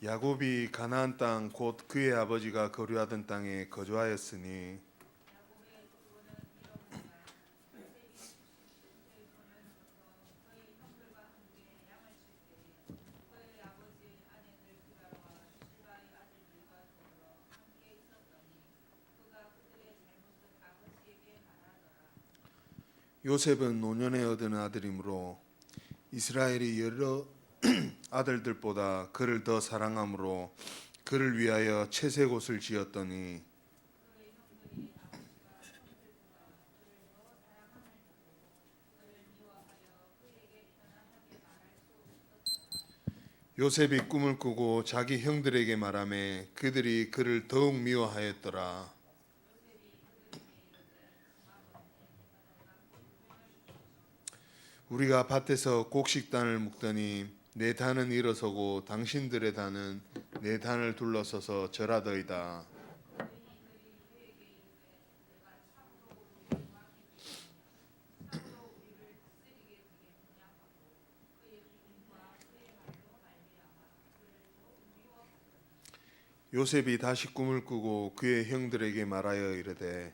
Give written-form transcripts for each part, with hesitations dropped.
야곱이 가나안 땅 곧 그의 아버지가 거류하던 땅에 거주하였으니 요셉은 노년에 얻은 아들이므로 이스라엘이 여러 아들들보다 그를 더 사랑함으로 그를 위하여 채색옷을 지었더니 요셉이 꿈을 꾸고 자기 형들에게 말하매 그들이 그를 더욱 미워하였더라. 우리가 밭에서 곡식단을 묶더니 내 단은 일어서고 당신들의 단은 내 단을 둘러서서 절하더이다. 요셉이 다시 꿈을 꾸고 그의 형들에게 말하여 이르되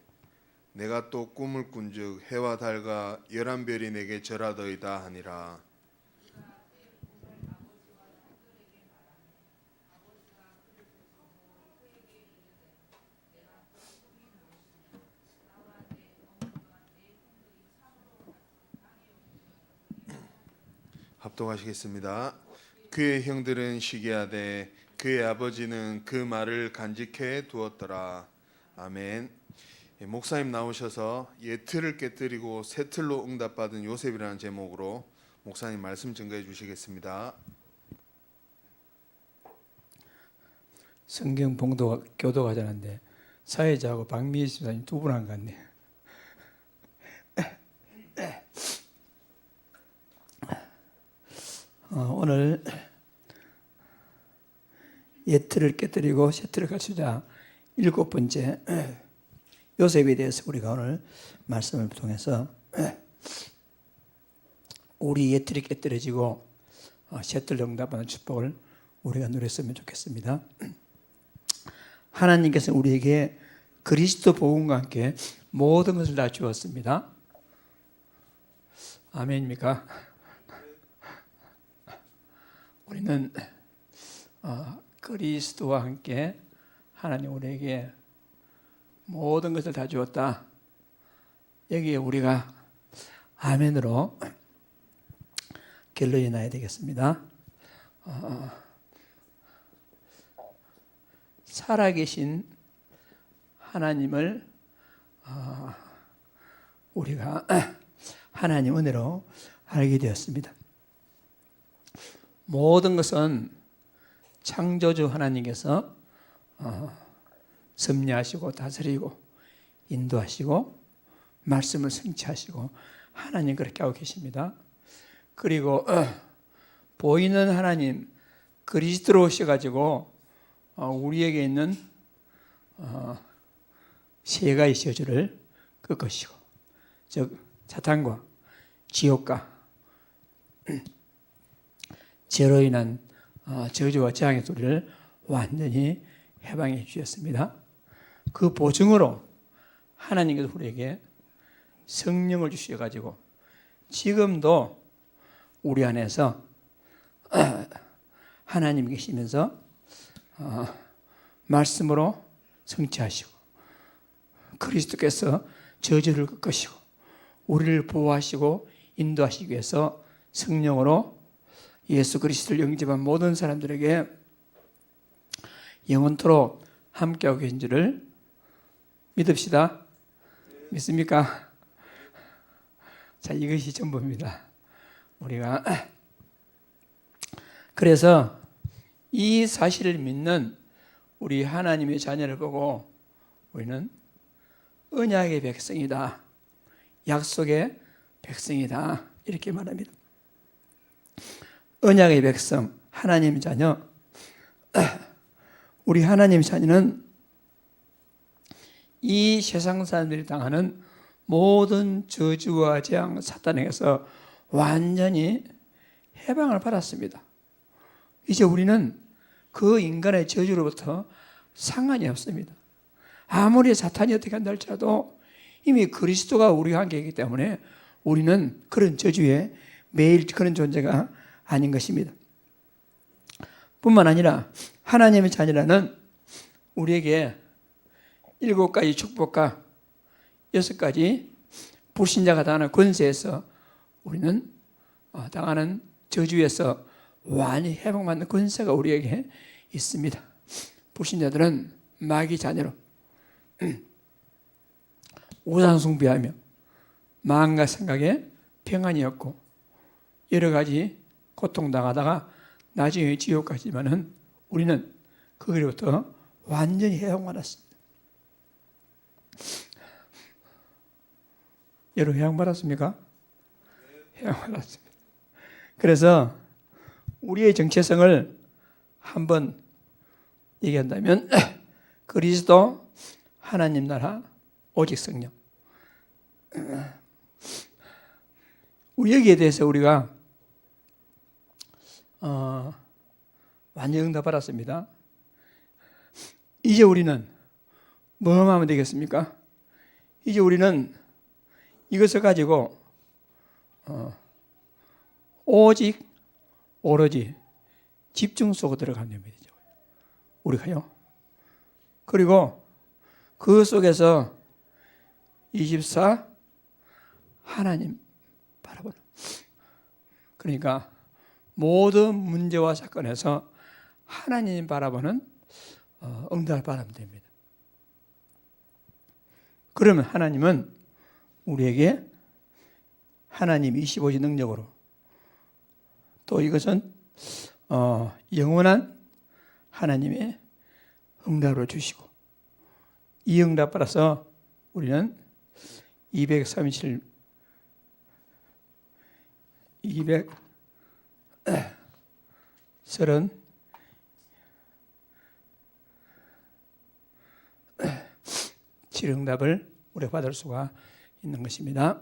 내가 또 꿈을 꾼즉 해와 달과 11별이 내게 절하더이다 하니라. 합독하시겠습니다. 그의 형들은 시기하되 그의 아버지는 그 말을 간직해 두었더라. 아멘. 목사님 나오셔서 옛틀을 깨뜨리고 새 틀로 응답받은 요셉이라는 제목으로 목사님 말씀 증거해 주시겠습니다. 성경 봉도 교도 가자는데 사회자하고 박미희 집사님 두 분 한 것 같네요. 오늘 옛틀을 깨뜨리고 새 틀을 갖추자 7번째 요셉에 대해서 우리가 오늘 말씀을 통해서 우리 옛틀이 깨뜨려지고 새 틀로 응답하는 축복을 우리가 누렸으면 좋겠습니다. 하나님께서 우리에게 그리스도 복음과 함께 모든 것을 다 주었습니다. 아멘입니까? 우리는 그리스도와 함께 하나님 우리에게 모든 것을 다 주었다. 여기에 우리가 아멘으로 결론이 나야 되겠습니다. 살아계신 하나님을 우리가 하나님 은혜로 알게 되었습니다. 모든 것은 창조주 하나님께서 섭리하시고 다스리고 인도하시고 말씀을 성취하시고 하나님 그렇게 하고 계십니다. 그리고 보이는 하나님 그리스도로 오셔가지고 우리에게 있는 세 가지 저주를 꺾으시고 즉 사탄과 지옥과 죄로 인한 저주와 재앙의 소리를 완전히 해방해 주셨습니다. 그 보증으로 하나님께서 우리에게 성령을 주셔가지고 지금도 우리 안에서 하나님 계시면서 말씀으로 성취하시고 그리스도께서 저주를 꺾으시고 우리를 보호하시고 인도하시기 위해서 성령으로 예수 그리스도를 영접한 모든 사람들에게 영원토록 함께하고 계신 줄을 믿읍시다. 믿습니까? 자, 이것이 전부입니다. 우리가 그래서 이 사실을 믿는 우리 하나님의 자녀를 보고 우리는 언약의 백성이다. 약속의 백성이다. 이렇게 말합니다. 언약의 백성, 하나님의 자녀. 우리 하나님의 자녀는 이 세상 사람들이 당하는 모든 저주와 재앙, 사탄에게서 완전히 해방을 받았습니다. 이제 우리는 그 인간의 저주로부터 상관이 없습니다. 아무리 사탄이 어떻게 한다 할지라도 이미 그리스도가 우리와 함께 있기 때문에 우리는 그런 저주에 매일 그런 존재가 아닌 것입니다. 뿐만 아니라 하나님의 자녀라는 우리에게 7가지 축복과 6가지 불신자가 당하는 권세에서 우리는 당하는 저주에서 완전히 회복받는 권세가 우리에게 있습니다. 불신자들은 마귀 자녀로 우상 숭배하며 마음과 생각에 평안이 없고 여러 가지 고통당하다가 나중에 지옥 가지만은 우리는 거기로부터 완전히 해방받았습니다. 여러분 해방받았습니까? 해방받았습니다. 그래서 우리의 정체성을 한번 얘기한다면 그리스도, 하나님 나라, 오직 성령. 우리 여기에 대해서 우리가 완전 응답 받았습니다. 이제 우리는 뭐 하면 되겠습니까? 이제 우리는 이것을 가지고 오직 오로지 집중 속으로 들어가면 됩니다. 우리가요. 그리고 그 속에서 24 하나님 바라보는. 그러니까 모든 문제와 사건에서 하나님 바라보는 응답을 바라면 됩니다. 그러면 하나님은 우리에게 하나님 25시 능력으로 또 이것은 영원한 하나님의 응답을 주시고 이 응답 받아서 우리는 237 응답을 우리가 받을 수가 있는 것입니다.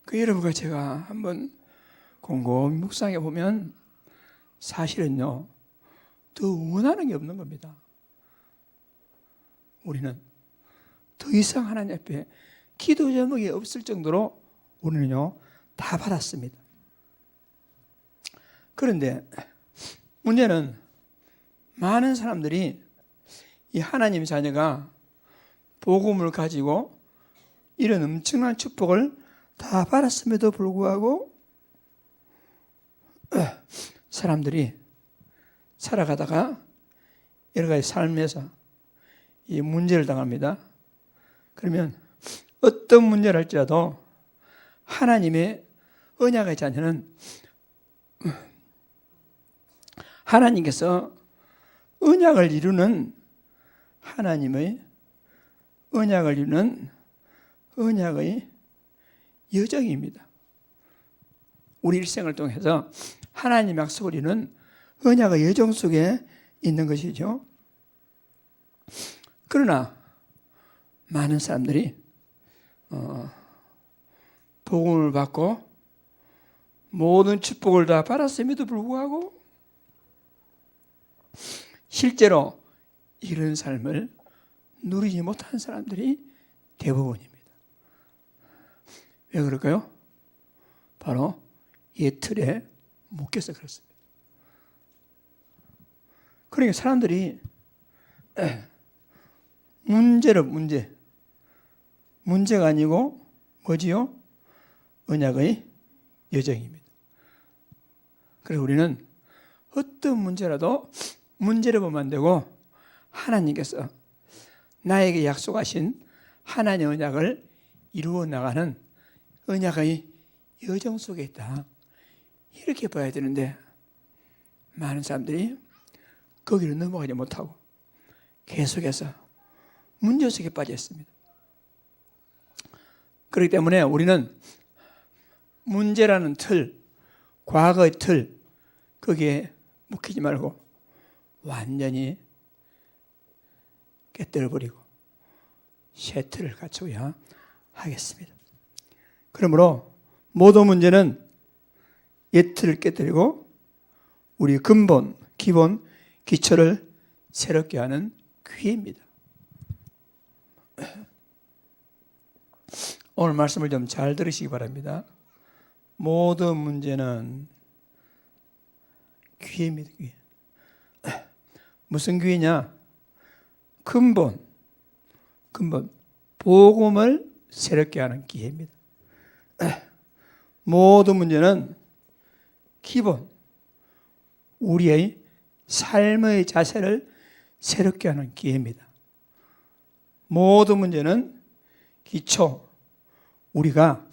그 여러분과 제가 한번 곰곰이 묵상해 보면 사실은요 더 원하는 게 없는 겁니다. 우리는 더 이상 하나님 앞에 기도 제목이 없을 정도로 우리는요 다 받았습니다. 그런데 문제는 많은 사람들이 이 하나님 자녀가 복음을 가지고 이런 엄청난 축복을 다 받았음에도 불구하고 사람들이 살아가다가 여러 가지 삶에서 이 문제를 당합니다. 그러면 어떤 문제를 할지라도 하나님의 언약의 자녀는 하나님께서 언약을 이루는 하나님의 언약을 이루는 언약의 여정입니다. 우리 일생을 통해서 하나님 약속을 이루는 언약의 여정 속에 있는 것이죠. 그러나 많은 사람들이 복음을 받고 모든 축복을 다 받았음에도 불구하고 실제로 이런 삶을 누리지 못한 사람들이 대부분입니다. 왜 그럴까요? 바로 이 틀에 묶여서 그렇습니다. 그러니까 사람들이 문제가 아니고 뭐지요? 언약의 여정입니다. 그래서 우리는 어떤 문제라도 문제를 보면 안 되고 하나님께서 나에게 약속하신 하나님의 언약을 이루어 나가는 언약의 여정 속에 있다. 이렇게 봐야 되는데 많은 사람들이 거기를 넘어가지 못하고 계속해서 문제 속에 빠져 있습니다. 그렇기 때문에 우리는 문제라는 틀, 과거의 틀, 거기에 묶이지 말고 완전히 깨뜨려버리고 새 틀을 갖춰야 하겠습니다. 그러므로 모든 문제는 옛 틀을 깨뜨리고 우리 근본, 기본, 기초를 새롭게 하는 기회입니다. 오늘 말씀을 좀 잘 들으시기 바랍니다. 모든 문제는 기회입니다. 기회. 무슨 기회냐? 근본, 복음을 새롭게 하는 기회입니다. 모든 문제는 기본, 우리의 삶의 자세를 새롭게 하는 기회입니다. 모든 문제는 기초, 우리가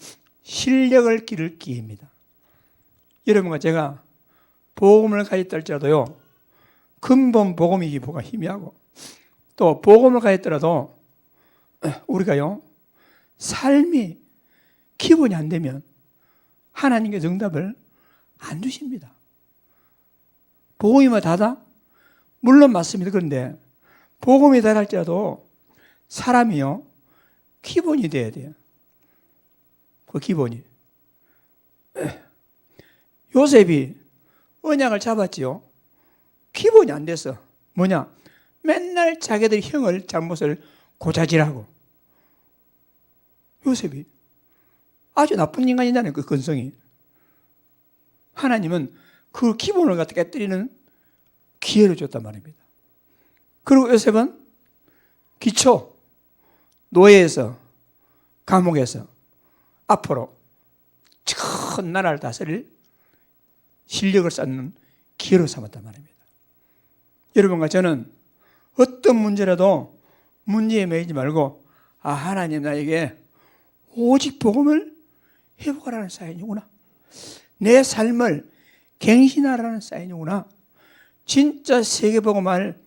실력을 기를 기회입니다. 여러분과 제가 복음을 가졌다 할지라도요, 근본 복음이 기보가 희미하고, 또 복음을 가졌더라도 우리가요, 삶이 기본이 안 되면 하나님께서 응답을 안 주십니다. 복음이면 다다? 물론 맞습니다. 그런데 복음이 다다 할지라도 사람이요, 기본이 돼야 돼요. 그 기본이. 요셉이 언약을 잡았지요. 기본이 안 됐어. 뭐냐? 맨날 자기들 형을 잘못을 고자질하고. 요셉이 아주 나쁜 인간이잖아요. 그 근성이. 하나님은 그 기본을 갖다 깨뜨리는 기회를 줬단 말입니다. 그리고 요셉은 기초, 노예에서, 감옥에서 앞으로 큰 나라를 다스릴 실력을 쌓는 기회로 삼았단 말입니다. 여러분과 저는 어떤 문제라도 문제에 매이지 말고, 아, 하나님 나에게 오직 복음을 회복하라는 사인이구나. 내 삶을 갱신하라는 사인이구나. 진짜 세계복음할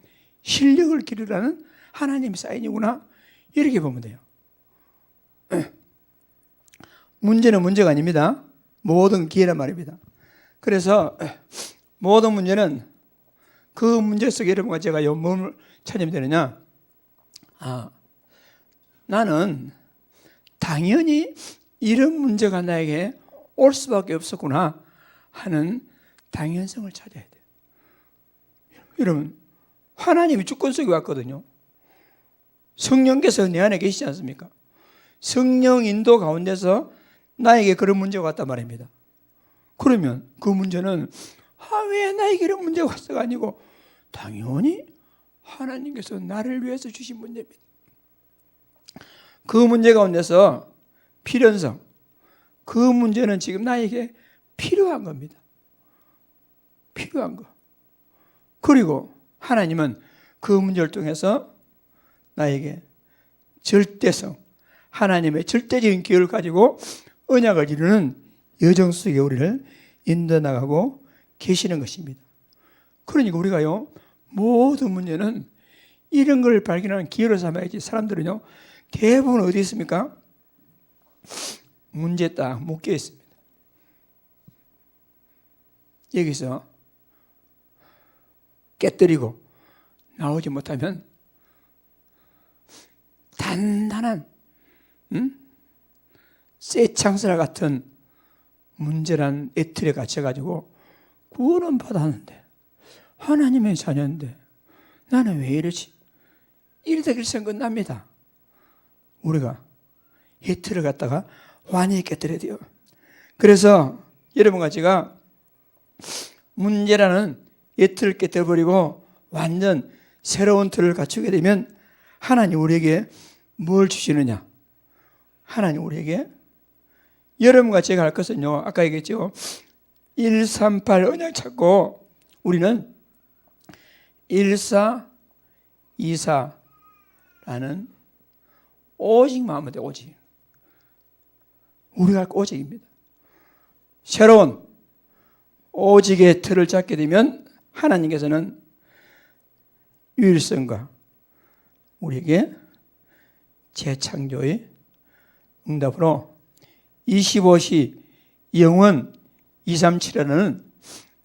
실력을 기르라는 하나님의 사인이구나. 이렇게 보면 돼요. 문제는 문제가 아닙니다. 모든 기회란 말입니다. 그래서 모든 문제는 그 문제 속에 여러분과 제가 뭘 찾으면 되느냐? 아, 나는 당연히 이런 문제가 나에게 올 수밖에 없었구나 하는 당연성을 찾아야 돼요. 여러분, 하나님이 주권 속에 왔거든요. 성령께서 내 안에 계시지 않습니까? 성령 인도 가운데서 나에게 그런 문제가 왔단 말입니다. 그러면 그 문제는 왜 나에게 이런 문제가 왔어가 아니고 당연히 하나님께서 나를 위해서 주신 문제입니다. 그 문제 가운데서 필연성, 그 문제는 지금 나에게 필요한 겁니다. 필요한 거. 그리고 하나님은 그 문제를 통해서 나에게 절대성, 하나님의 절대적인 기회를 가지고 언약을 이루는 여정 속에 우리를 인도 나가고 계시는 것입니다. 그러니까 우리가요, 모든 문제는 이런 걸 발견하는 기회로 삼아야지. 사람들은요, 대부분 어디 있습니까? 문제에 딱 묶여 있습니다. 여기서 깨뜨리고 나오지 못하면 단단한 쇠창살 같은 문제란 애틀에 갇혀가지고 구원은 받았는데 하나님의 자녀인데 나는 왜 이러지? 이러다 길선 끝납니다. 우리가 애틀을 갖다가 완전히 깨뜨려야 돼요. 그래서 여러분과 제가 문제라는 애틀을 깨뜨려버리고 완전 새로운 틀을 갖추게 되면 하나님 우리에게 뭘 주시느냐? 하나님 우리에게 여러분과 제가 할 것은요, 아까 얘기했죠. 138 언약 찾고 우리는 1424라는 오직만 하면 돼. 오직. 우리가 할 오직입니다. 새로운 오직의 틀을 잡게 되면 하나님께서는 유일성과 우리에게 재창조의 응답으로 25시 영원 237이라는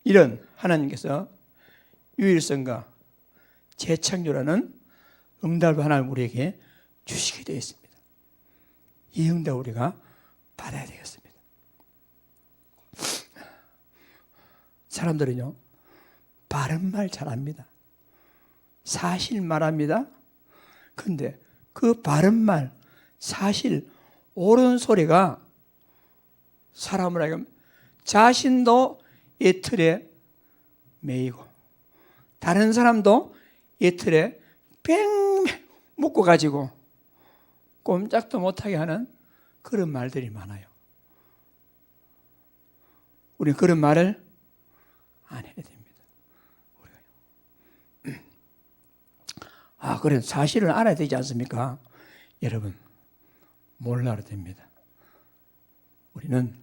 이런 하나님께서 유일성과 재창조라는 응답을 하나님 우리에게 주시게 되어 있습니다. 이 응답 우리가 받아야 되겠습니다. 사람들은요, 바른 말 잘합니다. 사실 말합니다. 근데 그 바른 말, 사실, 옳은 소리가 사람을 하여금 자신도 이 틀에 매이고 다른 사람도 이 틀에 뺑 묶어가지고 꼼짝도 못하게 하는 그런 말들이 많아요. 우리는 그런 말을 안 해야 됩니다. 그래 사실을 알아야 되지 않습니까? 여러분 몰라도 됩니다. 우리는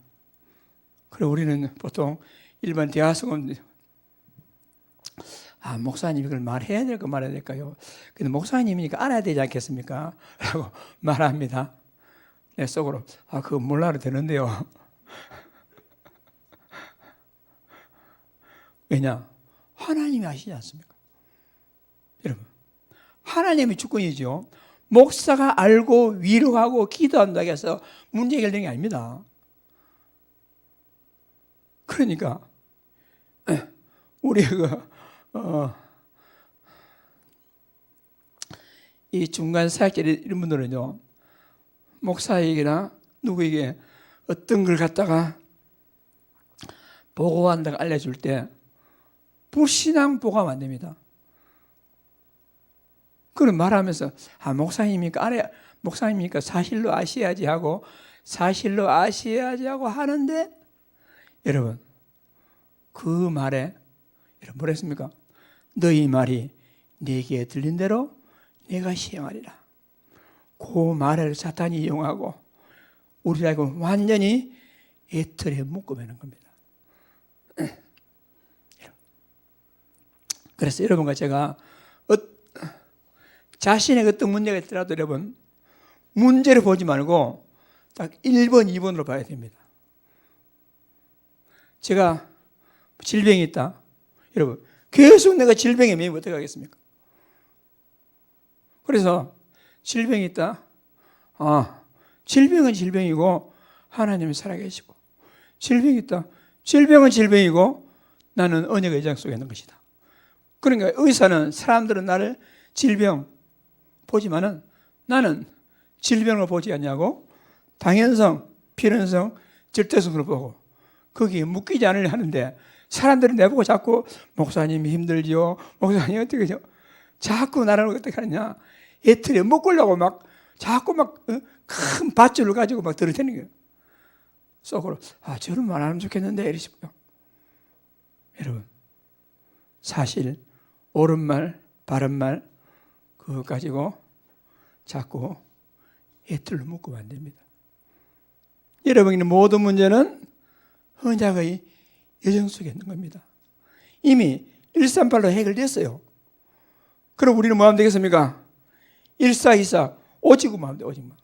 보통 일반 대화성은 목사님 이걸 말해야 될까 말해야 될까요? 근데 목사님이니까 알아야 되지 않겠습니까? 라고 말합니다. 내 속으로 그거 몰라도 되는데요. 왜냐? 하나님이 아시지 않습니까? 여러분 하나님의 주권이죠. 목사가 알고 위로하고 기도한다고 해서 문제 해결되는 게 아닙니다. 그러니까 우리 이 중간 사역자 이런 분들은요, 목사에게나 누구에게 어떤 걸 갖다가 보고한다고 알려줄 때 불신앙 보고하면 안 됩니다. 그런 말하면서 목사님이니까 사실로 아셔야지 하고 하는데 여러분 그 말에 뭐라 했습니까? 너희 말이 네게 들린 대로 내가 시행하리라. 그 말을 사탄이 이용하고 우리라고 완전히 애틀에 묶어매는 겁니다. 그래서 여러분과 제가 자신의 어떤 문제가 있더라도 여러분 문제를 보지 말고 딱 1번, 2번으로 봐야 됩니다. 제가 질병이 있다. 여러분 계속 내가 질병에 매이면 어떻게 하겠습니까? 그래서 질병이 있다. 질병은 질병이고 하나님이 살아계시고 질병이 있다. 질병은 질병이고 나는 언약의 의장 속에 있는 것이다. 그러니까 의사는 사람들은 나를 질병 보지만은 나는 질병을 보지 않냐고 당연성, 필연성, 절대성으로 보고 거기에 묶이지 않으려 하는데 사람들이 내보고 자꾸 목사님이 힘들지요. 목사님 어떻게 하죠? 자꾸 나를 어떻게 하느냐. 애틀에 묶으려고 자꾸 큰 밧줄을 가지고 들이대는 거예요. 속으로 저런 말 안 하면 좋겠는데 이러시고요. 여러분 사실 옳은 말, 바른 말 그거 가지고 자꾸 애틀로 묶으면 안 됩니다. 여러분의 모든 문제는 언약의 여정 속에 있는 겁니다. 이미 138로 해결됐어요. 그럼 우리는 뭐 하면 되겠습니까? 1424 오직구만 하면 돼. 오직만.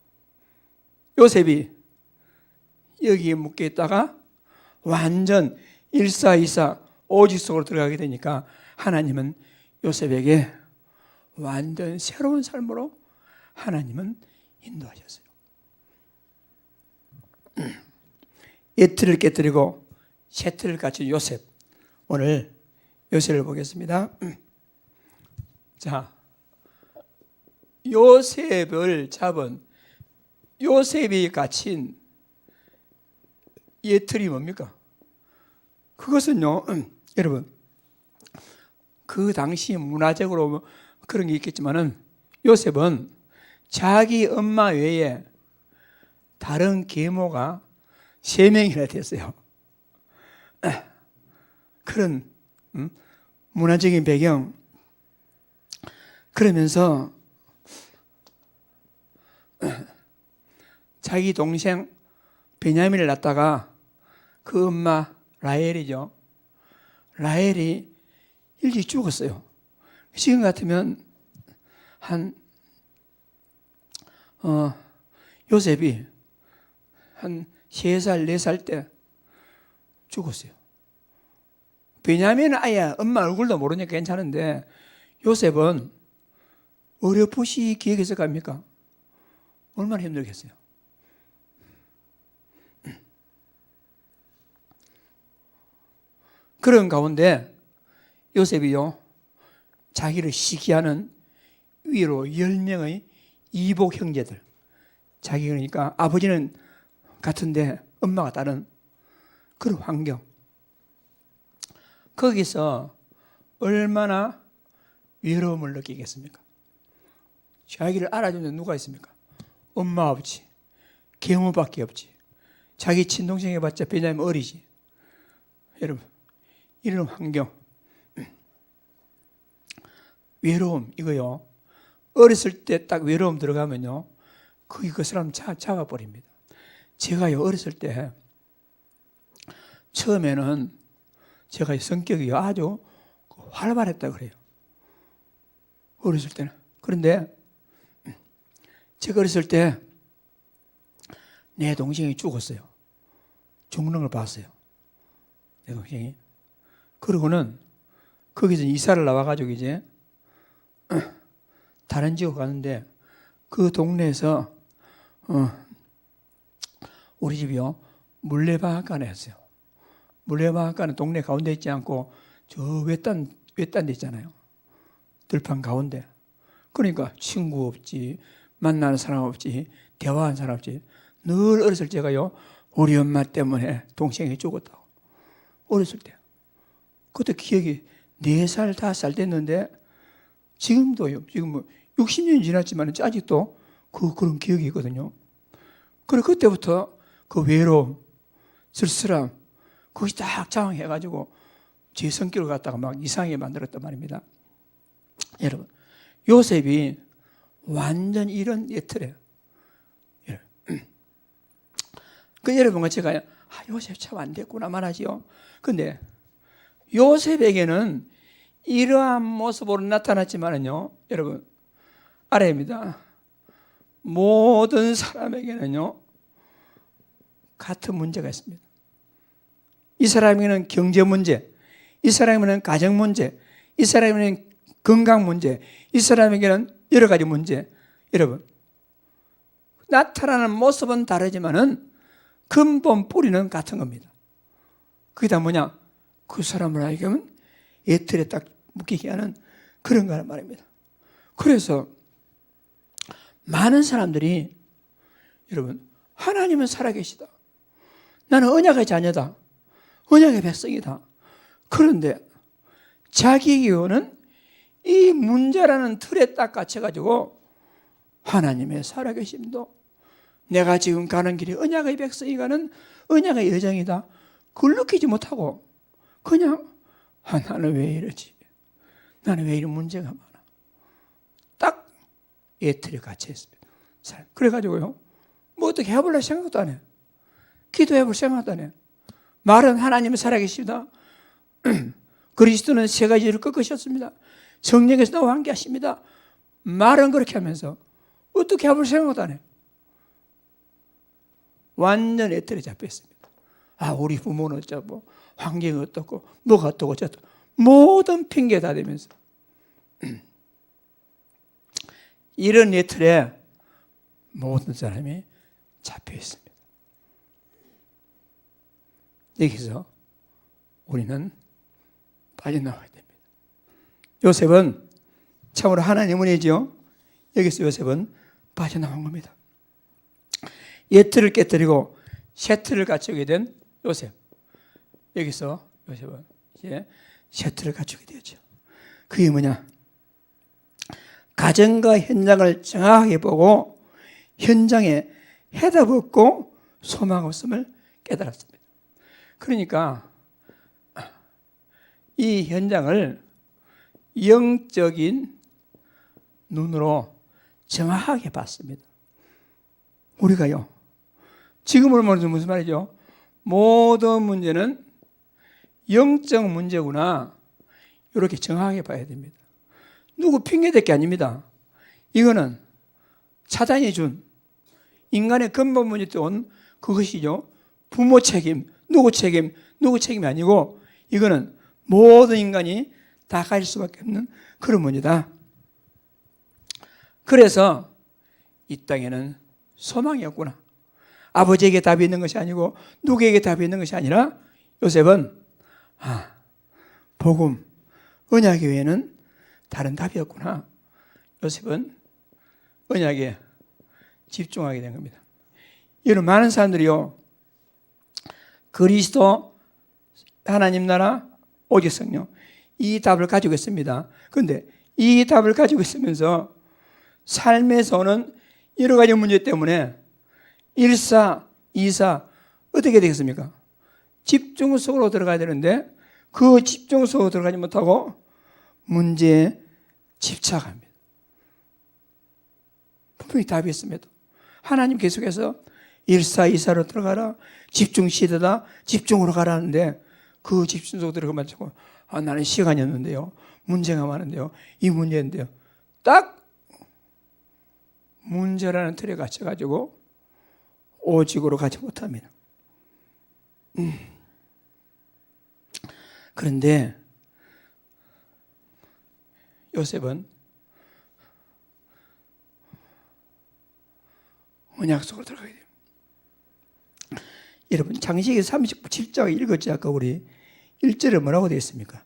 요셉이 여기에 묶여 있다가 완전 1424 오직 속으로 들어가게 되니까 하나님은 요셉에게 완전 새로운 삶으로 하나님은 인도하셨어요. 옛틀을 깨뜨리고 새틀을 갖춘 요셉. 오늘 요셉을 보겠습니다. 자, 요셉을 잡은 요셉이 갇힌 옛틀이 뭡니까? 그것은요, 여러분, 그 당시 문화적으로 그런 게 있겠지만은 요셉은 자기 엄마 외에 다른 계모가 3명이나 됐어요. 그런 문화적인 배경. 그러면서 자기 동생 베냐민을 낳다가 그 엄마 라헬이죠. 라헬이 일찍 죽었어요. 지금 같으면 요셉이 한 3살, 4살 때 죽었어요. 베냐민은 아예 엄마 얼굴도 모르니까 괜찮은데 요셉은 어렴풋이 기억해서 갑니까? 얼마나 힘들겠어요. 그런 가운데 요셉이요, 자기를 시기하는 위로 10명의 이복 형제들, 자기 그러니까 아버지는 같은데 엄마가 다른 그런 환경, 거기서 얼마나 외로움을 느끼겠습니까? 자기를 알아주는 누가 있습니까? 엄마 없지, 계모밖에 없지, 자기 친동생 해봤자 베냐민 어리지. 여러분, 이런 환경, 외로움, 이거요, 어렸을 때 딱 외로움 들어가면요, 거기 그 사람 잡아버립니다. 제가요, 어렸을 때 처음에는 제가 성격이 아주 활발했다 그래요. 어렸을 때는. 그런데 제가 어렸을 때 내 동생이 죽었어요. 죽는 걸 봤어요. 내 동생이. 그러고는 거기서 이사를 나와가지고 이제 다른 지역 가는데 그 동네에서 우리 집이요, 물레방앗간에 했어요. 물레방앗간은 동네 가운데 있지 않고 저 외딴 데 있잖아요. 들판 가운데. 그러니까 친구 없지, 만나는 사람 없지, 대화하는 사람 없지. 늘 어렸을 때가요, 우리 엄마 때문에 동생이 죽었다고. 어렸을 때. 그때 기억이 4살, 5살 됐는데 지금도요, 지금 뭐 60년이 지났지만 아직도 그런 기억이 있거든요. 그리고 그때부터 그 외로움, 쓸쓸함, 그것이 딱 장악해가지고 제 성격을 갖다가 막 이상하게 만들었단 말입니다. 여러분, 요셉이 완전 이런 예틀이에요. 그 여러분과 제가 요셉 참 안 됐구나 말하지요. 근데 요셉에게는 이러한 모습으로 나타났지만은요, 여러분 알아야 합니다. 모든 사람에게는요, 같은 문제가 있습니다. 이 사람에게는 경제 문제, 이 사람에게는 가정 문제, 이 사람에게는 건강 문제, 이 사람에게는 여러 가지 문제. 여러분, 나타나는 모습은 다르지만은 근본 뿌리는 같은 겁니다. 그게 다 뭐냐? 그 사람을 알게면 예틀에 딱 묶이게 하는 그런 거란 말입니다. 그래서 많은 사람들이, 여러분, 하나님은 살아계시다, 나는 언약의 자녀다, 언약의 백성이다. 그런데 자기에게 오는 이 문제라는 틀에 딱 갇혀가지고 하나님의 살아계심도, 내가 지금 가는 길이 언약의 백성이 가는 언약의 여정이다, 그걸 느끼지 못하고 그냥 나는 왜 이러지, 나는 왜 이런 문제가 많아, 딱 예틀에 갇혀 있습니다. 그래가지고요, 뭐 어떻게 해볼래 생각도 안 해. 기도해볼 생각도 안 해. 말은 하나님은 살아계십니다, 그리스도는 세 가지를 꺾으셨습니다, 성령께서 나와 함께 하십니다. 말은 그렇게 하면서 어떻게 해볼 생각도 안 해. 완전 애틀에 잡혀 있습니다. 우리 부모는 어쩌고, 환경이 어떻고, 뭐가 어떻고 어쩌고, 모든 핑계 다 대면서 이런 애틀에 모든 사람이 잡혀 있습니다. 여기서 우리는 빠져나와야 됩니다. 요셉은 참으로 하나님의 은혜지요. 여기서 요셉은 빠져나온 겁니다. 예틀을 깨뜨리고 쇠틀을 갖추게 된 요셉. 여기서 요셉은 이제 쇠틀을 갖추게 되었죠. 그게 뭐냐? 가정과 현장을 정확하게 보고 현장에 해답 없고 소망 없음을 깨달았습니다. 그러니까 이 현장을 영적인 눈으로 정확하게 봤습니다. 우리가요, 지금으로 말해서 무슨 말이죠? 모든 문제는 영적 문제구나, 이렇게 정확하게 봐야 됩니다. 누구 핑계댈 게 아닙니다. 이거는 사단이 준 인간의 근본 문제에 온 그것이죠. 부모 책임, 누구 책임이 아니고, 이거는 모든 인간이 다 가질 수밖에 없는 그런 문제다. 그래서 이 땅에는 소망이 없구나. 아버지에게 답이 있는 것이 아니고 누구에게 답이 있는 것이 아니라 요셉은 복음, 언약 외에는 다른 답이 없구나. 요셉은 언약에 집중하게 된 겁니다. 여러분, 많은 사람들이요, 그리스도, 하나님 나라, 오직 성령, 이 답을 가지고 있습니다. 그런데 이 답을 가지고 있으면서 삶에서 오는 여러 가지 문제 때문에 일사, 이사 어떻게 되겠습니까? 집중 속으로 들어가야 되는데 그 집중 속으로 들어가지 못하고 문제에 집착합니다. 분명히 답이 있습니다. 하나님 계속해서 일사, 이사로 들어가라, 집중 시대다, 집중으로 가라는데 그 집중 속으로 들어가면 자꾸 나는 시간이 없는데요, 문제가 많은데요, 이 문제인데요. 딱 문제라는 틀에 갇혀가지고 오직으로 가지 못합니다. 그런데 요셉은 언약 속으로 들어가게 돼요. 여러분, 창세기 37장 읽었지? 아까 우리 1절에 뭐라고 되어 있습니까?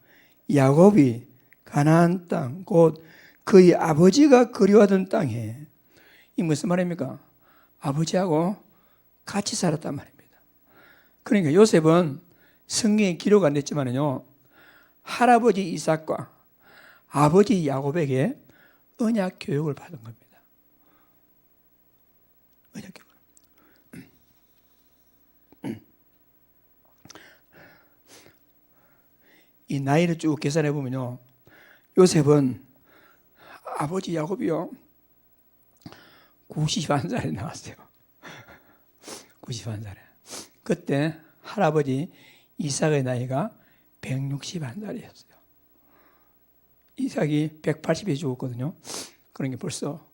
야곱이 가나안 땅, 곧 그의 아버지가 그리워하던 땅에, 이 무슨 말입니까? 아버지하고 같이 살았단 말입니다. 그러니까 요셉은 성경에 기록 안 됐지만요, 할아버지 이삭과 아버지 야곱에게 언약 교육을 받은 겁니다. 언약 교육. 이 나이를 쭉 계산해 보면요, 요셉은 아버지 야곱이요 91살에 나왔어요. 91살에. 그때 할아버지 이삭의 나이가 161살이었어요. 이삭이 180에 죽었거든요. 그러니까 벌써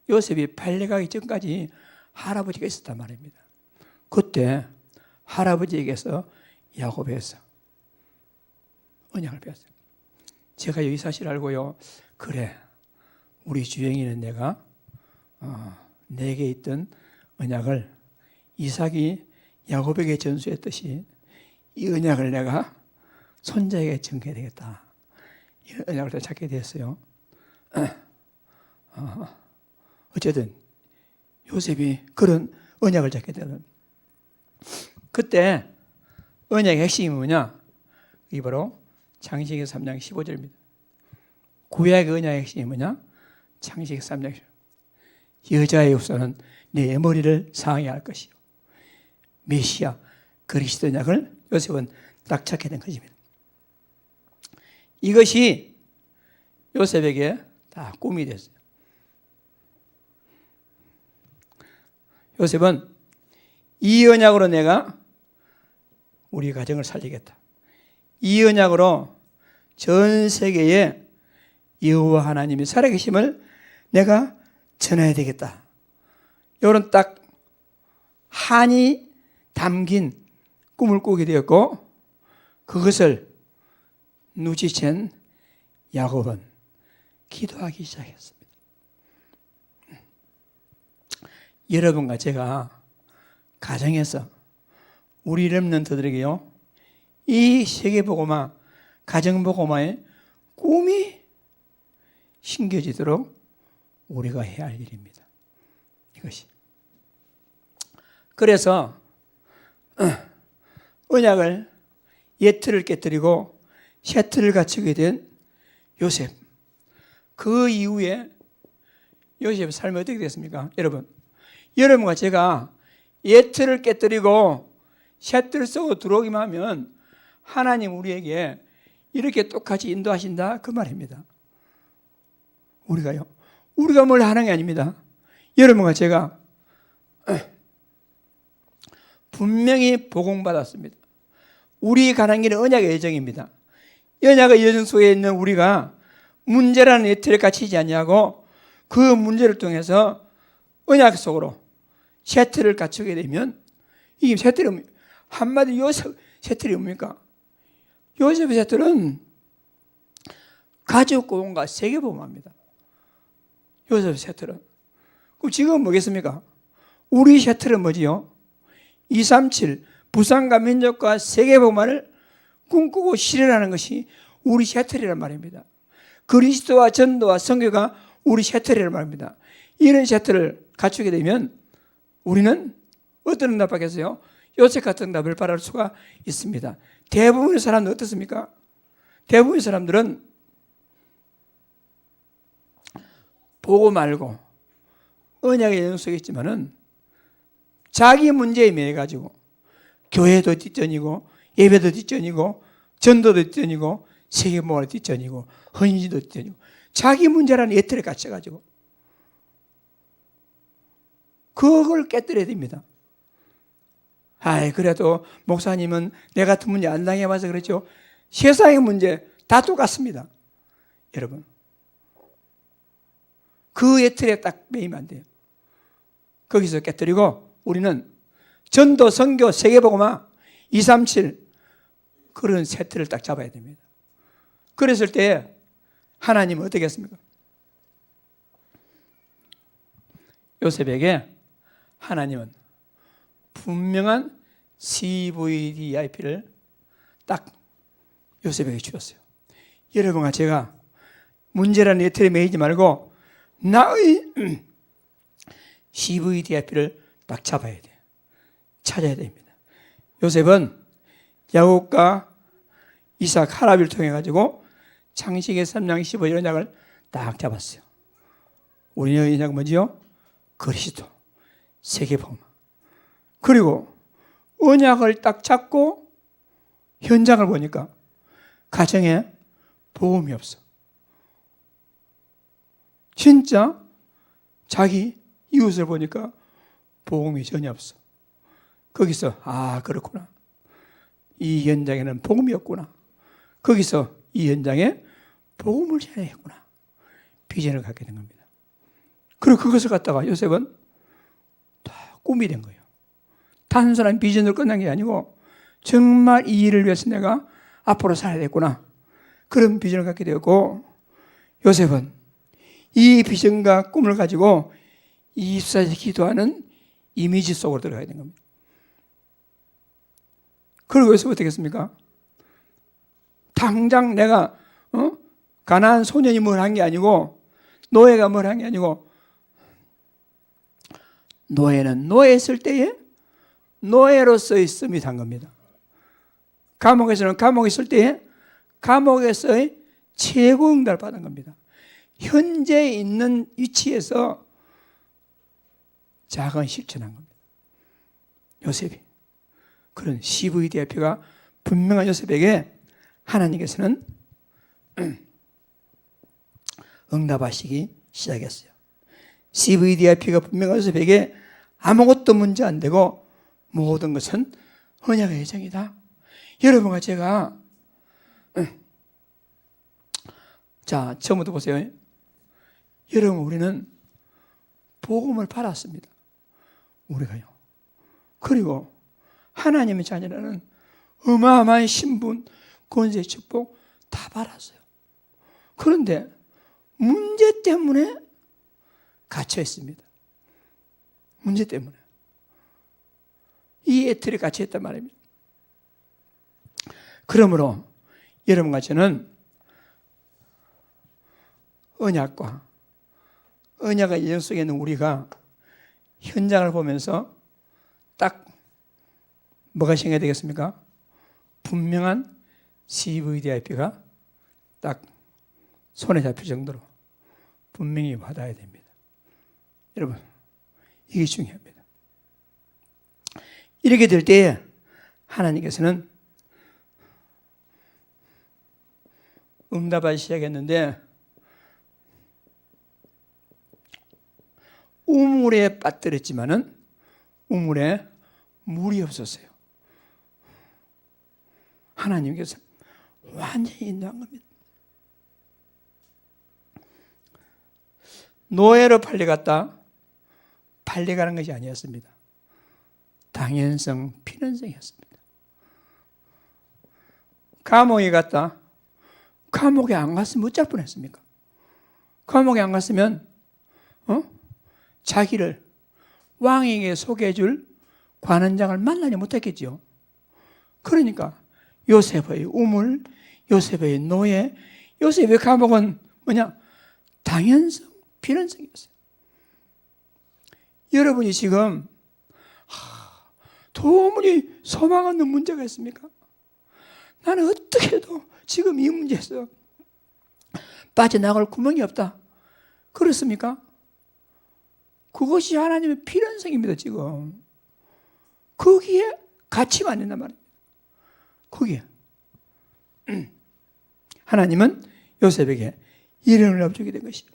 요셉이 발레가기 전까지 할아버지가 있었단 말입니다. 그때 할아버지에게서 야곱에서 언약을 배웠어요. 제가 이 사실 알고요, 그래, 우리 주영이는 내가 내게 있던 언약을 이삭이 야곱에게 전수했듯이 이 언약을 내가 손자에게 전해야 되겠다, 이 언약을 찾게 되었어요. 어쨌든 요셉이 그런 언약을 찾게 되는, 그때 언약의 핵심이 뭐냐? 이 바로 창세기 3장 15절입니다. 구약의 언약의 핵심이 뭐냐? 창세기 3장 15절. 여자의 후손은 내 머리를 상하게 할 것이요, 메시아 그리스도 언약을 요셉은 딱 찾게 된 것입니다. 이것이 요셉에게 다 꿈이 됐어요. 요셉은 이 언약으로 내가 우리 가정을 살리겠다, 이 언약으로 전 세계에 여호와 하나님이 살아계심을 내가 전해야 되겠다, 이런 딱 한이 담긴 꿈을 꾸게 되었고, 그것을 누지챈 야곱은 기도하기 시작했습니다. 여러분과 제가 가정에서 우리 렘넌트들에게요, 이 세계복음화, 가정복음화의 꿈이 심겨지도록 우리가 해야 할 일입니다. 이것이. 그래서 언약을 옛틀을 깨뜨리고 새틀을 갖추게 된 요셉, 그 이후에 요셉의 삶이 어떻게 됐습니까? 여러분과 제가 옛틀을 깨뜨리고 새틀 속으로 들어오기만 하면 하나님 우리에게 이렇게 똑같이 인도하신다, 그 말입니다. 우리가 뭘 하는 게 아닙니다. 여러분과 제가 분명히 복음받았습니다. 우리 가는 길은 언약의 여정입니다. 언약의 여정 속에 있는 우리가 문제라는 예틀에 갇히지 않냐고, 그 문제를 통해서 언약 속으로 새틀을 갖추게 되면, 이게 새틀이 한마디 요셉 새틀이 뭡니까? 요셉의 새틀은 가족 구원과 세계복음화입니다. 요셉의 새틀은. 그럼 지금 뭐겠습니까? 우리 새틀은 뭐지요? 237 부산과 민족과 세계복음화를 꿈꾸고 실현하는 것이 우리 셔틀이란 말입니다. 그리스도와 전도와 선교가 우리 셔틀이란 말입니다. 이런 셔틀을 갖추게 되면 우리는 어떤 응답 받겠어요? 요셉 같은 응답을 받을 수가 있습니다. 대부분의 사람들은 어떻습니까? 대부분의 사람들은 보고 말고 언약의 영역 속에 있지만은 자기 문제에 매여 가지고 교회도 뒷전이고 예배도 뒷전이고 전도도 뒷전이고 세계모험도 뒷전이고 헌신도 뒷전이고 자기 문제라는 예틀에 갇혀 가지고 그걸 깨뜨려야 됩니다. 그래도 목사님은 내 같은 문제 안 당해봐서 그렇죠. 세상의 문제 다 똑같습니다. 여러분, 그 예틀에 딱 매이면 안 돼요. 거기서 깨뜨리고 우리는 전도, 선교, 세계복음화 237 그런 세트를 딱 잡아야 됩니다. 그랬을 때 하나님은 어떻게 했습니까? 요셉에게 하나님은 분명한 CVDIP를 딱 요셉에게 주었어요. 여러분과 제가 문제라는 예틀에 매이지 말고 나의 CVDIP를 딱 잡아야 돼요. 찾아야 됩니다. 요셉은 야곱과 이삭, 하랍을 통해 가지고 창세기 3장 15절 언약을 딱 잡았어요. 우리의 언약은 뭐지요? 그리스도, 세계복음. 그리고 언약을 딱 잡고 현장을 보니까 가정에 복음이 없어. 진짜 자기 이웃을 보니까 복음이 전혀 없어. 거기서 그렇구나. 이 현장에는 복음이 없구나. 거기서 이 현장에 복음을 전해야 했구나. 비전을 갖게 된 겁니다. 그리고 그것을 갖다가 요셉은 다 꿈이 된 거예요. 단순한 비전으로 끝난 게 아니고 정말 이 일을 위해서 내가 앞으로 살아야 되겠구나. 그런 비전을 갖게 되었고 요셉은 이 비전과 꿈을 가지고 24시간 기도하는 이미지 속으로 들어가야 되는 겁니다. 그리고 요셉은 어떻게 했습니까? 당장 내가 가난한 소년이 뭘 한 게 아니고 노예가 뭘 한 게 아니고 노예는 노예했을 때에 노예로서 있음이 단 겁니다. 감옥에서는 감옥에 있을 때에 감옥에서의 최고 응답을 받은 겁니다. 현재 있는 위치에서 작은 실천한 겁니다. 요셉이. 그런 CVDIP가 분명한 요셉에게 하나님께서는 응답하시기 시작했어요. CVDIP가 분명한 요셉에게 아무것도 문제 안 되고 모든 것은 언약의 예정이다. 여러분과 제가 자, 처음부터 보세요. 여러분, 우리는 복음을 받았습니다. 우리가요. 그리고 하나님의 자녀라는 어마어마한 신분, 권세, 축복 다 받았어요. 그런데 문제 때문에 갇혀 있습니다. 문제 때문에. 이 애틀에 갇혀 있단 말입니다. 그러므로 여러분과 저는 언약과 언약의 예정 속에 있는 우리가 현장을 보면서 딱 뭐가 생겨야 되겠습니까? 분명한 CVDIP가 딱 손에 잡힐 정도로 분명히 받아야 됩니다. 여러분, 이게 중요합니다. 이렇게 될 때에 하나님께서는 응답하기 시작했는데 우물에 빠뜨렸지만은 우물에 물이 없었어요. 하나님께서 완전히 인도한 겁니다. 노예로 팔려갔다 팔려가는 것이 아니었습니다. 당연성, 필연성이었습니다. 감옥에 갔다 감옥에 안 갔으면 어쩔 뻔했습니까? 감옥에 안 갔으면 자기를 왕에게 소개해줄 관원장을 만나지 못했겠죠. 그러니까 요셉의 우물, 요셉의 노예, 요셉의 감옥은 뭐냐? 당연성, 필연성이었어요. 여러분이 지금 도무지 소망 없는 문제가 있습니까? 나는 어떻게 해도 지금 이 문제에서 빠져나갈 구멍이 없다. 그렇습니까? 그것이 하나님의 필연성입니다, 지금. 거기에 갇히면 안 된단 말입니다. 거기에. 하나님은 요셉에게 이름을 업주게 된 것이죠.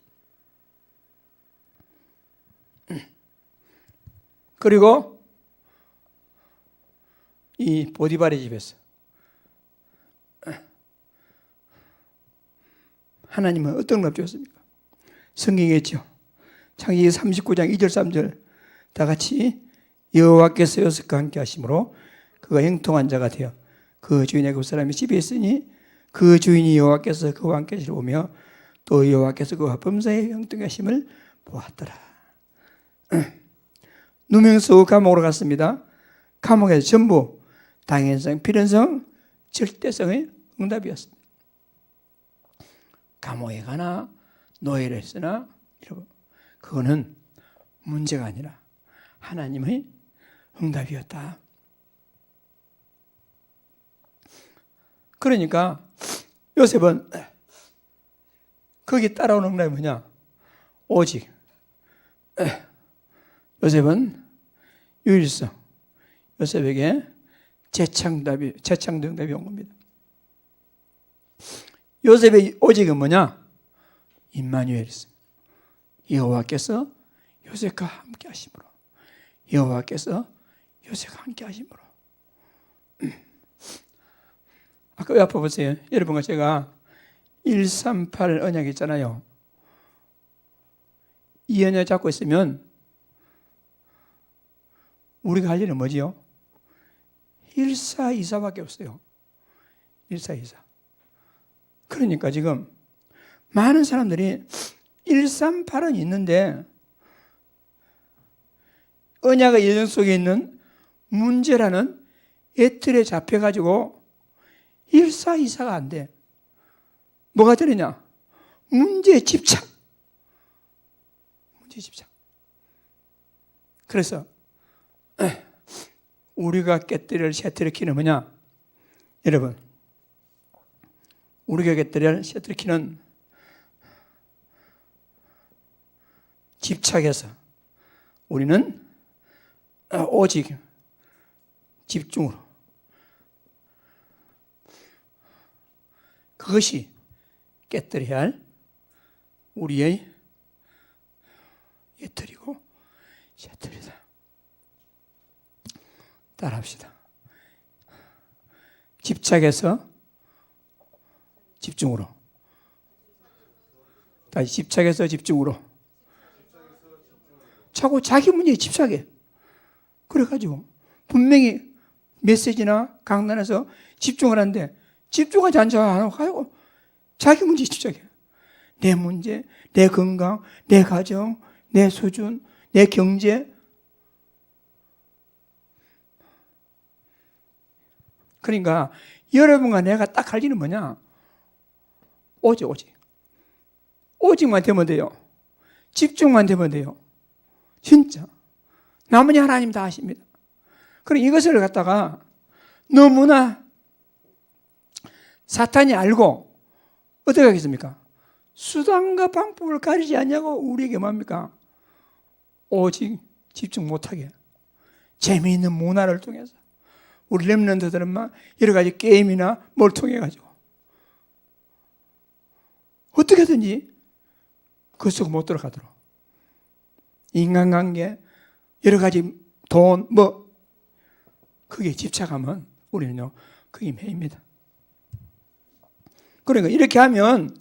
그리고 이 보디발의 집에서 하나님은 어떤 걸 주었습니까? 성경에 있죠. 창세기 39장 2절 3절 다 같이 여호와께서 요셉과 함께 하심으로 그가 형통한 자가 되어 그 주인의 그 사람이 집에 있으니 그 주인이 여호와께서 그와 함께 하시오며 또 여호와께서 그와 범사에 형통하게 하심을 보았더라. 누명서 감옥으로 갔습니다. 감옥에서 전부 당연성, 필연성, 절대성의 응답이었습니다. 감옥에 가나 노예를 했으나 여러분 그거는 문제가 아니라 하나님의 응답이었다. 그러니까 요셉은 거기 따라오는 응답이 뭐냐? 오직 요셉은 유일성, 요셉에게 재창응답이 온 겁니다. 요셉의 오직은 뭐냐? 임마누엘이었습니다. 여호와께서 요셉과 함께 하심으로, 여호와께서 요셉과 함께 하심으로. 아까 왜 아파 보세요. 여러분과 제가 138 언약 있잖아요. 이 언약 잡고 있으면 우리가 할 일은 뭐지요? 1424밖에 없어요. 1424. 그러니까 지금 많은 사람들이 138은 있는데 언약의 예정 속에 있는 문제라는 애틀에 잡혀가지고 1424가 안 돼. 뭐가 되느냐? 문제에 집착. 문제에 집착. 그래서 우리가 깨뜨릴 셔틀의 키는 뭐냐? 여러분, 우리가 깨뜨릴 셔틀의 키는 집착해서 우리는 오직 집중으로 그것이 깨뜨려야 할 우리의 예틀이고 셔틀이다. 따라합시다. 집착해서 집중으로. 다시 집착해서 집중으로. 자꾸 자기 문제에 집착해. 그래가지고 분명히 메시지나 강단에서 집중을 하는데 집중하지 않고 자기 문제에 집착해. 내 문제, 내 건강, 내 가정, 내 수준, 내 경제. 그러니까 여러분과 내가 딱 할 일은 뭐냐? 오직만 되면 돼요. 집중만 되면 돼요. 진짜. 나머지 하나님 다 아십니다. 그럼 이것을 갖다가 너무나 사탄이 알고 어떻게 하겠습니까? 수단과 방법을 가리지 않냐고 우리에게 뭡니까? 오직 집중 못하게 재미있는 문화를 통해서 우리 렘넌트들은 막 여러 가지 게임이나 뭘 통해 가지고 어떻게든지 그 속 못 들어가도록 인간관계 여러 가지 돈 그게 집착하면 우리는요 그게 매입니다. 그러니까 이렇게 하면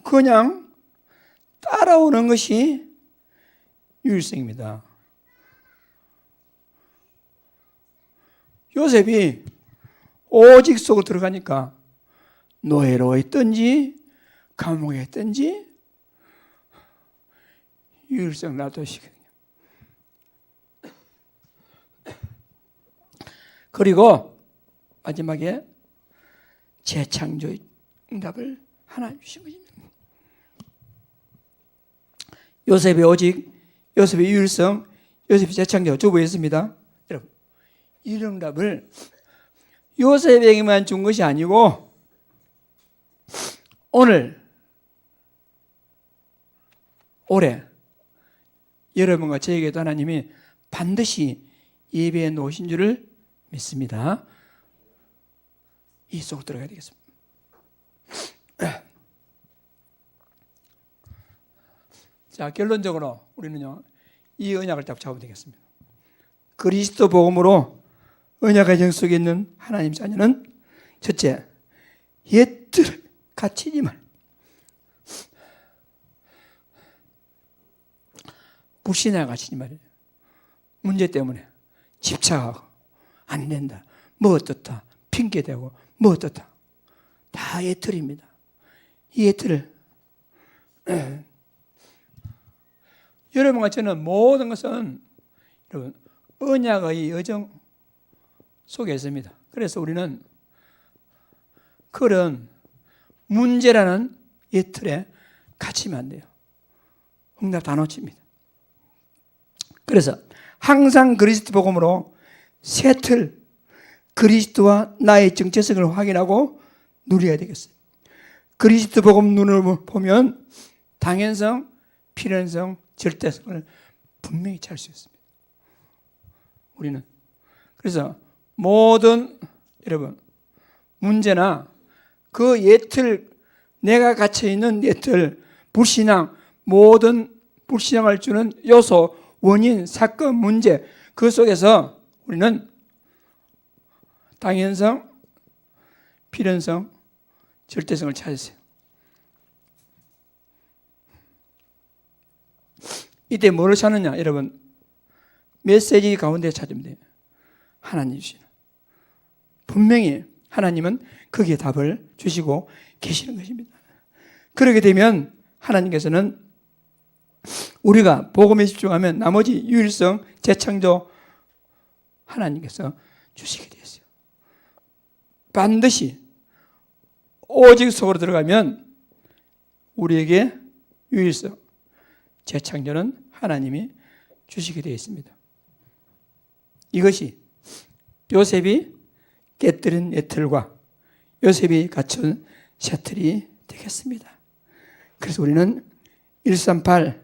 그냥 따라오는 것이 유일성입니다. 요셉이 오직 속으로 들어가니까 노예로 있든지 감옥에 있든지 유일성 놔두시거든요. 그리고 마지막에 재창조 응답을 하나님 주신 것입니다. 요셉이 오직 요셉의 유일성, 요셉의 재창조 주부였습니다. 여러분, 이 응답을 요셉에게만 준 것이 아니고 오늘 올해 여러분과 저에게도 하나님이 반드시 예배해 놓으신 줄을 믿습니다. 이 속 들어가야 되겠습니다. 자, 결론적으로 우리는요, 이 언약을 잡으면 되겠습니다. 그리스도 복음으로 언약의 정 속에 있는 하나님 자녀는 첫째, 옛들 갇히지만 불신앙에 갇히지 말이에요. 문제 때문에 집착하고 안 된다, 뭐 어떻다, 핑계대고 뭐 어떻다, 다 예틀입니다. 이 예틀을 여러분과 저는 모든 것은 여러분 언약의 여정 속에 있습니다. 그래서 우리는 그런 문제라는 예틀에 갇히면 안 돼요. 응답 다 놓칩니다. 그래서 항상 그리스도 복음으로 새 틀, 그리스도와 나의 정체성을 확인하고 누려야 되겠어요. 그리스도 복음 눈으로 보면 당연성, 필연성, 절대성을 분명히 찾을 수 있습니다. 우리는 그래서 모든 여러분 문제나 그 예틀, 내가 갇혀있는 예틀, 불신앙, 모든 불신앙을 주는 요소, 원인, 사건, 문제, 그 속에서 우리는 당연성, 필연성, 절대성을 찾으세요. 이때 뭐를 찾느냐? 여러분, 메시지 가운데 찾으면 돼요. 하나님 주시는. 분명히 하나님은 거기에 답을 주시고 계시는 것입니다. 그렇게 되면 하나님께서는 우리가 복음에 집중하면 나머지 유일성, 재창조 하나님께서 주시게 되었어요. 반드시 오직 속으로 들어가면 우리에게 유일성, 재창조는 하나님이 주시게 되어 있습니다. 이것이 요셉이 깨뜨린 예틀과 요셉이 갖춘 새 틀이 되겠습니다. 그래서 우리는 138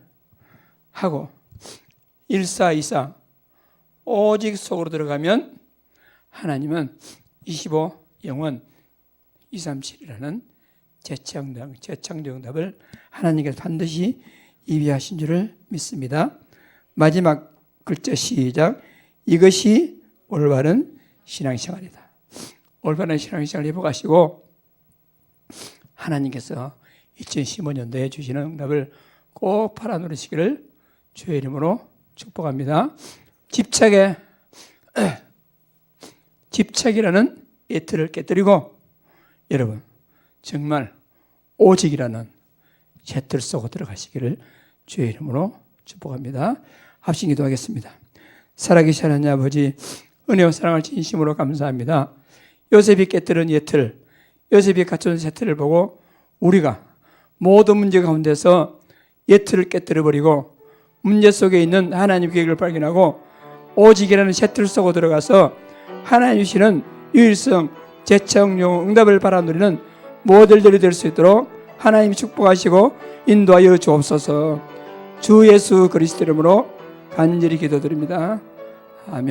하고 1424 오직 속으로 들어가면 하나님은 25 영원 237이라는 재창조 응답을 하나님께서 반드시 예비하신 줄을 믿습니다. 마지막 글자 시작. 이것이 올바른 신앙생활이다. 올바른 신앙생활을 회복하시고 하나님께서 2015년도에 주시는 응답을 꼭 팔아 누리시기를 주의 이름으로 축복합니다. 집착이라는 예틀을 깨뜨리고 여러분 정말 오직이라는 새 틀 속으로 들어가시기를 주의 이름으로 축복합니다. 합심 기도하겠습니다. 살아계신 하나님 아버지, 은혜와 사랑을 진심으로 감사합니다. 요셉이 깨뜨린 예틀, 요셉이 갖춘 새 틀을 보고 우리가 모든 문제 가운데서 예틀을 깨뜨려버리고 문제 속에 있는 하나님 계획을 발견하고 오직이라는 새 틀 속으로 들어가서 하나님 주시는 유일성, 재창조 응답을 바라 누리는 모델들이 될 수 있도록 하나님이 축복하시고 인도하여 주옵소서. 주 예수 그리스도 이름으로 간절히 기도드립니다. 아멘.